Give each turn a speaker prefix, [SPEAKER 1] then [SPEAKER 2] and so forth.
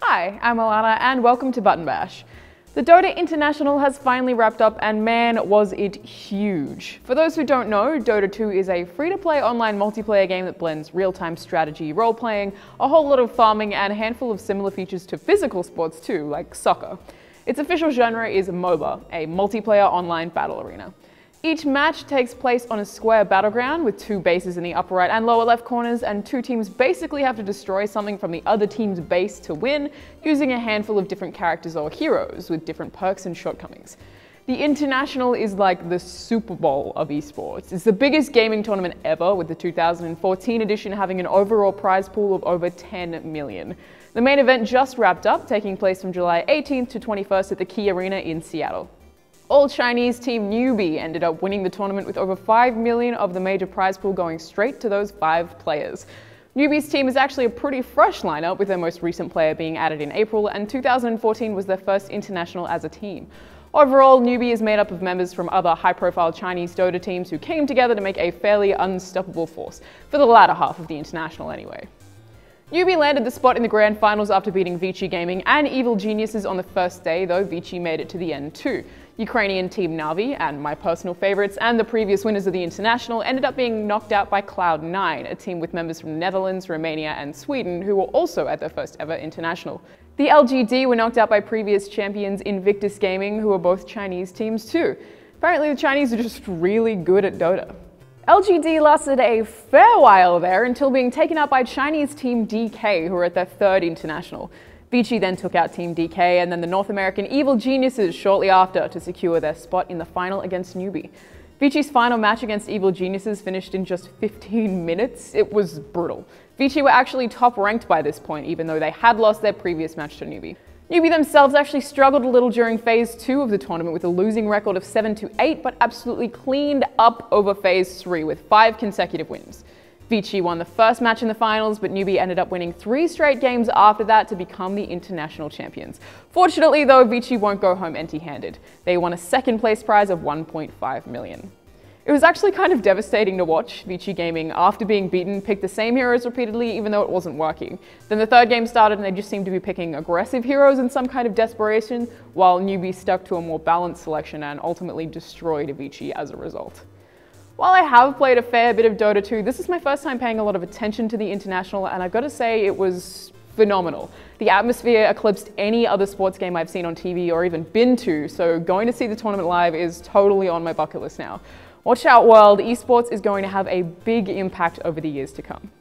[SPEAKER 1] Hi, I'm Alanah and welcome to Button Bash. The DOTA International has finally wrapped up and man was it huge. For those who don't know, Dota 2 is a free-to-play online multiplayer game that blends real-time strategy, role-playing, a whole lot of farming and a handful of similar features to physical sports too, like soccer. Its official genre is MOBA, a multiplayer online battle arena. Each match takes place on a square battleground with two bases in the upper right and lower left corners, and two teams basically have to destroy something from the other team's base to win, using a handful of different characters or heroes with different perks and shortcomings. The International is like the Super Bowl of esports. It's the biggest gaming tournament ever, with the 2014 edition having an overall prize pool of over 10 million. The main event just wrapped up, taking place from July 18th to 21st at the Key Arena in Seattle. All Chinese team Newbie ended up winning the tournament, with over 5 million of the major prize pool going straight to those 5 players. Newbie's team is actually a pretty fresh lineup, with their most recent player being added in April, and 2014 was their first international as a team. Overall, Newbie is made up of members from other high-profile Chinese Dota teams who came together to make a fairly unstoppable force, for the latter half of the international anyway. Newbie landed the spot in the grand finals after beating Vici Gaming and Evil Geniuses on the first day, though Vici made it to the end too. Ukrainian team Navi, and my personal favourites, and the previous winners of the International ended up being knocked out by Cloud9, a team with members from the Netherlands, Romania and Sweden who were also at their first ever International. The LGD were knocked out by previous champions Invictus Gaming, who are both Chinese teams too. Apparently the Chinese are just really good at Dota. LGD lasted a fair while there until being taken out by Chinese team DK, who were at their third International. Vici then took out Team DK and then the North American Evil Geniuses shortly after to secure their spot in the final against Newbie. Vici's final match against Evil Geniuses finished in just 15 minutes. It was brutal. Vici were actually top ranked by this point, even though they had lost their previous match to Newbie. Newbie themselves actually struggled a little during Phase 2 of the tournament with a losing record of 7-8, but absolutely cleaned up over Phase 3 with 5 consecutive wins. Vici won the first match in the finals, but Newbie ended up winning 3 straight games after that to become the international champions. Fortunately though, Vici won't go home empty-handed. They won a second place prize of 1.5 million. It was actually kind of devastating to watch. Vici Gaming, after being beaten, picked the same heroes repeatedly even though it wasn't working. Then the third game started and they just seemed to be picking aggressive heroes in some kind of desperation, while Newbie stuck to a more balanced selection and ultimately destroyed Vici as a result. While I have played a fair bit of Dota 2, this is my first time paying a lot of attention to the International, and I've got to say it was phenomenal. The atmosphere eclipsed any other sports game I've seen on TV or even been to, so going to see the tournament live is totally on my bucket list now. Watch out world, esports is going to have a big impact over the years to come.